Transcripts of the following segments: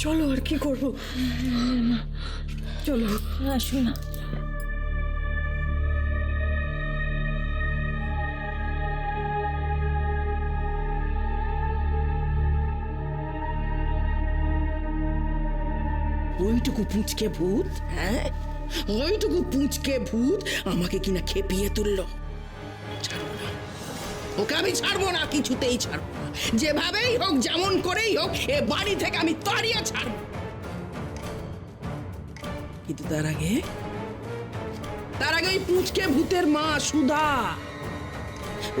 চলো, আর কি করবো, চলো আসুন না। ওইটুকু পুঁচকে ভূত, হ্যাঁ, ওইটুকু পুঁচকে ভূত আমাকে কিনা খেপিয়ে তুললো। ছাড়বো না, ওকে আমি ছাড়বো না, কিছুতেই ছাড়বো না। যেভাবেই হোক, যেমন করেই হোক, এ বাড়ি থেকে আমি তাড়িয়ে ছাড়বো। কিন্তু তার আগে ওই পুঁচকে ভূতের মা সুধা,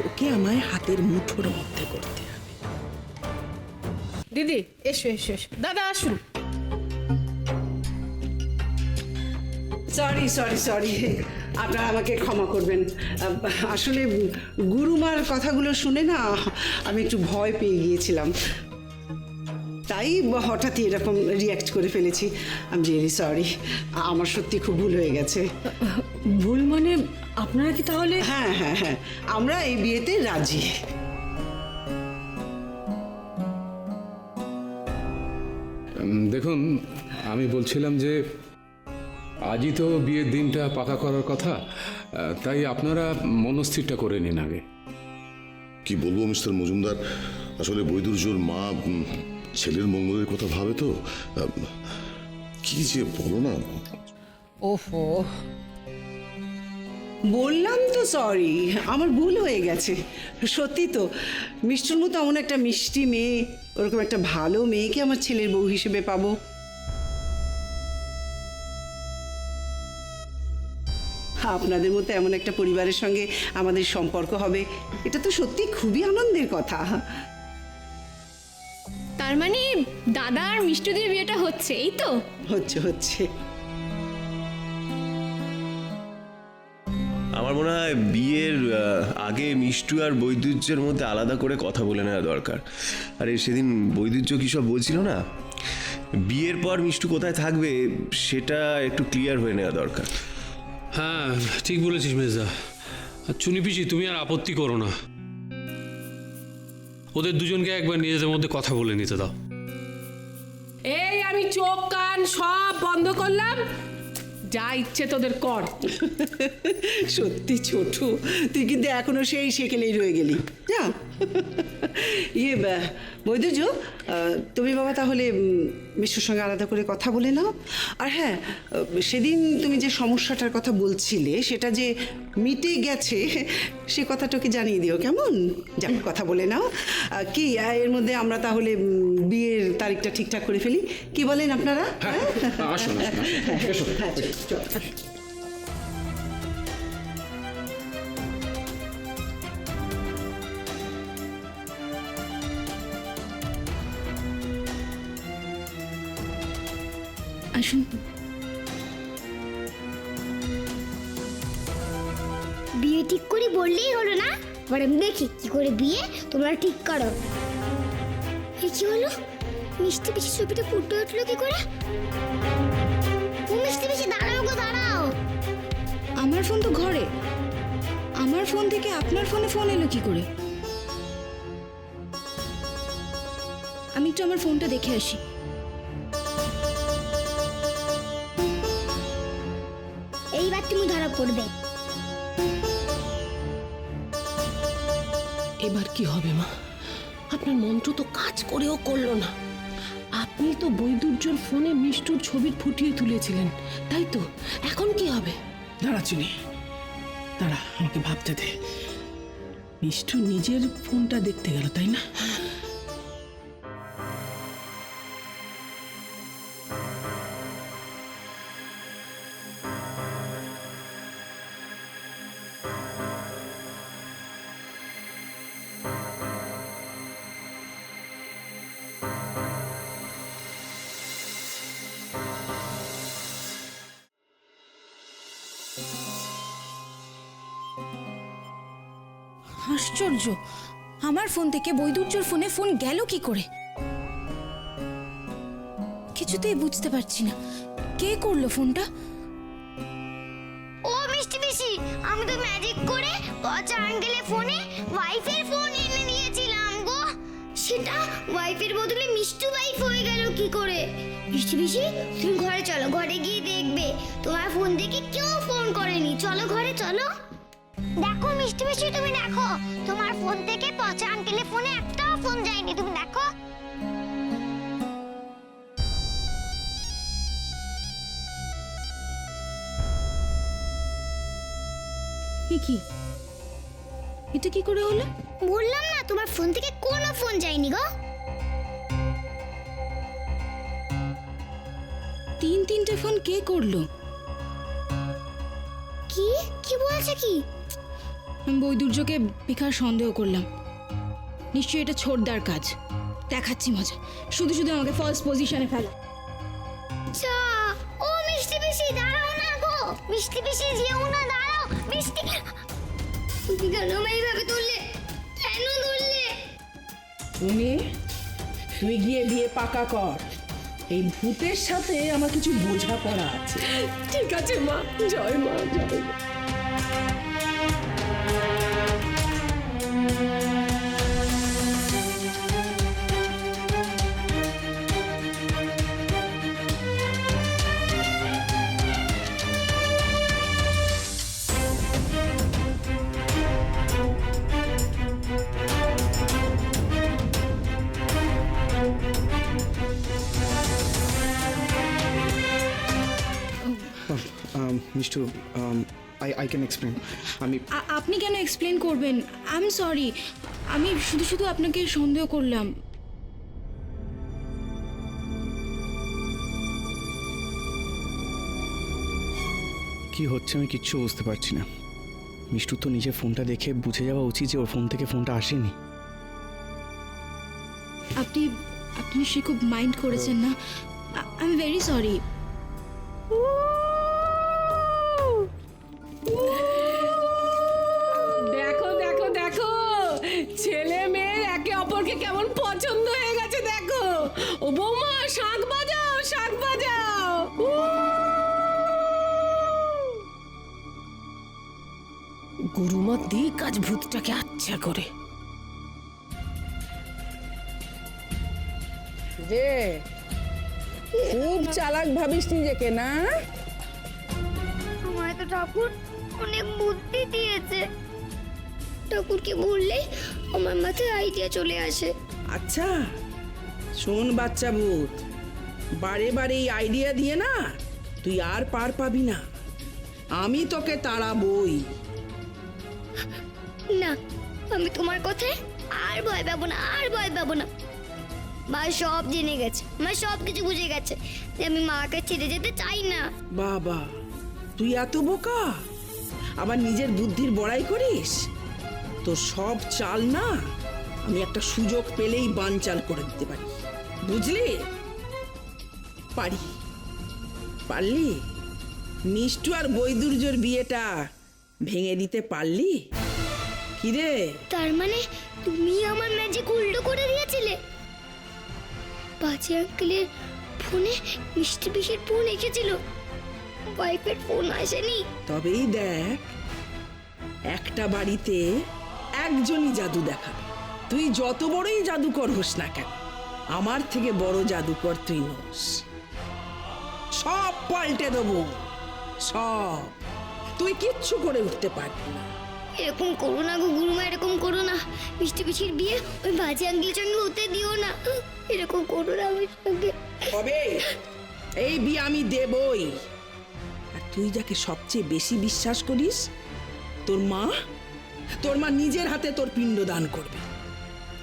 ওকে আমায় হাতের মুঠোর মধ্যে করতে হবে। দিদি, এসো এসো এসো, দাদা আসুন। সরি সরি সরি, আপনারা আমাকে ক্ষমা করবেন। আসলে গুরুমার কথাগুলো শুনে না আমি একটু ভয় পেয়ে গিয়েছিলাম, তাই হঠাৎই এরকম রিয়াক্ট করে ফেলেছি। আই এম রিয়েলি সরি, আমার সত্যি খুব ভুল হয়ে গেছে। ভুল মানে আপনারা কি তাহলে? হ্যাঁ হ্যাঁ হ্যাঁ, আমরা এই বিয়েতে রাজি। দেখুন, আমি বলছিলাম যে আজই তো বিয়ের দিনটা পাকা করার কথা, তাই আপনারা মনস্থিরটা করে নিন আগে। কি বলবো মিস্টার মজুমদার, আসলে বৈদুর্যর মা ছেলের মঙ্গলের কথা ভাবে তো। কি যে বলো না। ওহো, বললাম তো সরি, আমার ভুল হয়ে গেছে। সত্যি তো, মিষ্টুর মতো এমন একটা মিষ্টি মেয়ে, ওরকম একটা ভালো মেয়েকে আমার ছেলের বউ হিসেবে পাবো। আপনাদের মতো এমন একটা পরিবারের সঙ্গে আমাদের সম্পর্ক হবে, এটা তো সত্যি খুবই আনন্দের কথা। তার মানে দাদা আর মিষ্টুদের বিয়েটা হচ্ছে, এই তো? হচ্ছে হচ্ছে। আমার মনে হয় বিয়ের আগে মিষ্টু আর বৈদুর্যের মধ্যে আলাদা করে কথা বলে নেওয়া দরকার। আরে সেদিন বৈদুর্য কী সব বলছিল না, বিয়ের পর মিষ্টু কোথায় থাকবে সেটা একটু ক্লিয়ার হয়ে নেওয়া দরকার। হ্যাঁ, ঠিক বলেছিস মেজদা। চুনি পিসি, তুমি আর আপত্তি করো না, ওদের দুজনকে একবার নিজেদের মধ্যে কথা বলে নিতে দাও। এই আমি চোখ কান সব বন্ধ করলাম, যা ইচ্ছে তোদের কর। সত্যি ছোট, তুই কিন্তু এখনো সেই সেকেলেই রয়ে গেলি। যা ইয়ে বৈদুর্য, তুমি বাবা তাহলে মিষ্টুর সঙ্গে আলাদা করে কথা বলে নাও। আর হ্যাঁ, সেদিন তুমি যে সমস্যাটার কথা বলছিলে সেটা যে মিটে গেছে সে কথাটাকে জানিয়ে দিও, কেমন? যা, কথা বলে নাও। কি এর মধ্যে আমরা তাহলে বিয়ের তারিখটা ঠিকঠাক করে ফেলি, কি বলেন আপনারা? আসুন, এসো। চল। আসুন। বিয়ে ঠিক করে বললেই হলো না? এবার আমি দেখি কি করে বিয়ে তোমরা ঠিক করো। কি হলো? মিষ্টি পিসি ছবিটা ফুটে উঠলো কি করে? ও মিষ্টি পিসি, দাঁড়াও গো, দাঁড়াও। আমার ফোন তো ঘরে, আমার ফোন থেকে আপনার ফোনে ফোন এলো কি করে? আমি একটু আমার ফোনটা দেখে আসি। এইবার তুমি ধরা পড়বে। এবার কি হবে মা? আপনার মন্ত্র তো কাজ করেও করলো না। আপনি তো বৈদুর্যর ফোনে মিষ্টুর ছবি ফুটিয়ে তুলেছিলেন, তাই তো? এখন কি হবে? দাঁড়া চুনি, দাঁড়া, আমাকে ভাবতে দে। মিষ্টু নিজের ফোনটা দেখতে গেল, তাই না? আশ্চর্য, আমার ফোন থেকে বৈদুর্যর ফোনে ফোন গেল কি করে? কিছুতেই বুঝতে পারছি না, কে করলো ফোনটা? ও মিষ্টি পিসি, আমি তো ম্যাজিক করে পচা আঙ্কেলের ফোনে ওয়াইফের ফোন এনে নিয়েছিলাম গো। সেটা ওয়াইফের বদলে মিষ্টু ওয়াইফ হয়ে গেল কি করে? বৃষ্টি পিসি, তুমি ঘরে চলো, ঘরে গিয়ে দেখবে তোমার ফোন থেকে কেউ ফোন করেনি। চলো ঘরে চলো। দেখো মিষ্টি পিসি, তুমি দেখো তোমার ফোন থেকে পচা আঙ্কেলের ফোনে একটাও ফোন যায়নি, তুমি দেখো। কি এটা কি করে হলো? বললাম না তোমার ফোন থেকে কোনো ফোন যায়নি গো। তিনটে ফোন কে করলো? কি কি বলছে কি? আমি বৈদুর্যকে বেকার সন্দেহ করলাম। নিশ্চয়ই এটা ছোটদার কাজ। দেখাচ্ছি মজা, শুধু শুধু আমাকে ফলস পজিশনে ফেলা। চা, ও মিষ্টি পিসি দাঁড়াও না গো। মিষ্টি পিসি যেও না, দাঁড়াও। মিষ্টি, তুমি কেন আমায় এইভাবে তুললে? কেন তুললে? তুই গিয়ে বিয়ে পাকা কর। এই ভূতের সাথে আমার কিছু বোঝাপড়া আছে। ঠিক আছে মা, জয় মা, জয় মা। Mishtu, I can explain. আমি আপনি কেন এক্সপ্লেন করবেন? আই এম সরি, আমি শুধু শুধু আপনাকে সন্দেহ করলাম। কি হচ্ছে আমি কিচ্ছু বুঝতে পারছি না। মিষ্টু তো নিজের ফোনটা দেখে বুঝে যাওয়া উচিত যে ওর ফোন থেকে ফোনটা আসেনি। আপনি আপনি সে খুব মাইন্ড করেছেন না? I am very sorry. দেখো দেখো দেখো, ছেলে মেয়ে একে অপরকে কেমন পছন্দ হয়ে গেছে দেখো। ও বৌমা, শাঁখ বাজাও, শাঁখ বাজাও। গুরুমা দিক আজ ভূতটাকে আচ্ছা করে। যে খুব চালাক ভাবিস নিজেকে না? আমায় তো ঠাকুর অনেক বুদ্ধি দিয়েছে। ঠাকুরকে বললেই আমার মাথায় আইডিয়া চলে আসে। আচ্ছা শোন বাচ্চা ভূত, বারে বারে এই আইডিয়া দিয়ে না তুই আর পার পাবি না। আমি তোকে তাড়াবই। না, আমি তোমার কথায় আর ভয় পাবো না, আর ভয় পাবো না। মা সব জেনে গেছে, মা সব কিছু বুঝে গেছে যে আমি মাকে ছেড়ে যেতে চাই না। বাবা, তুই এত বোকা, আবার নিজের বুদ্ধির বড়াই করিস। তোর সব চাল না আমি একটা সুযোগ পেলেই বানচাল করে দিতে পারি, বুঝলি? পারলি? মিষ্টু আর বৈদুর্যর বিয়েটা ভেঙে দিতে পারলি? কিরে? তার মানে তুমি আমার ম্যাজিক উল্টো করে দিয়েছিলে? বাজে আঙ্কেলের ফোনে মিষ্টি পিসির ফোন এসেছিল, ওয়াইফের ফোন আসেনি। তবেই দেখ, একটা বাড়িতে একজনই জাদু দেখাবে। তুই যত বড়ই জাদুকর হোস না কেন, আমার থেকে বড় জাদুকর তুই নোস। সব পাল্টে দেবো, সব। তুই কিচ্ছু করে উঠতে পারবি না। এরকম করো না গো গুরুমা, এরকম করো না। মিষ্টি পিসির বিয়ে ওই বাজে আঙ্কেলের সঙ্গে হতে দিও না। এরকম করো না আমার সঙ্গে। হবে এই বিয়ে আমি দেবই। আর তুই যাকে সবচেয়ে বেশি বিশ্বাস করিস, তোর মা নিজের হাতে তোর পিণ্ড দান করবে।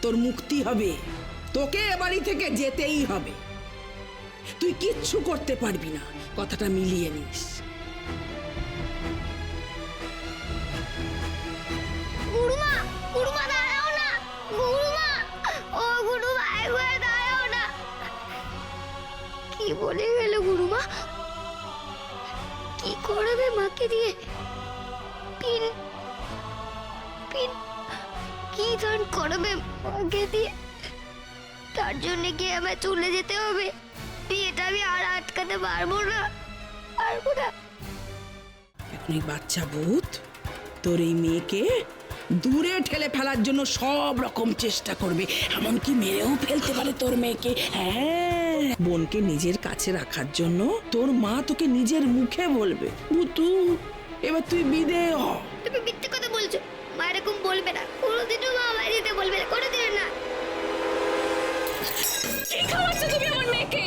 তোর মুক্তি হবে, তোকে এ বাড়ি থেকে যেতেই হবে। তুই কিচ্ছু করতে পারবি না, কথাটা মিলিয়ে নিস। গুরুমা, গুরুমা দাঁড়াও না। গুরুমা, ও গুরুমা একবার দাঁড়াও না। কি বলে গেল গুরুমা? কি করবে মাকে দিয়ে? পিন পিন কি দান করবে মাকে দিয়ে? তার জন্য কি আমায় চলে যেতে হবে? বিয়েটা আমি আর আটকাতে পারবো না। এখন এই বাচ্চা ভূত তোর এই মেয়েকে দূরে ঠেলে ফেলার জন্য সব রকম চেষ্টা করবে, এমনকি মেরেও ফেলতে পারে তোর মেয়েকে। হ্যাঁ, বোনকে নিজের কাছে রাখার জন্য তোর মা তোকে নিজের মুখে বলবে ভূতু এবার তুই বিদে হ। তুমি মিথ্যে কথা বলছো, মা এরকম বলবে না, কোনোদিনও মা আমায় যেতে বলবে না, কোনোদিনও না। কি খাওয়াচ্ছ তুমি আমার মেয়েকে?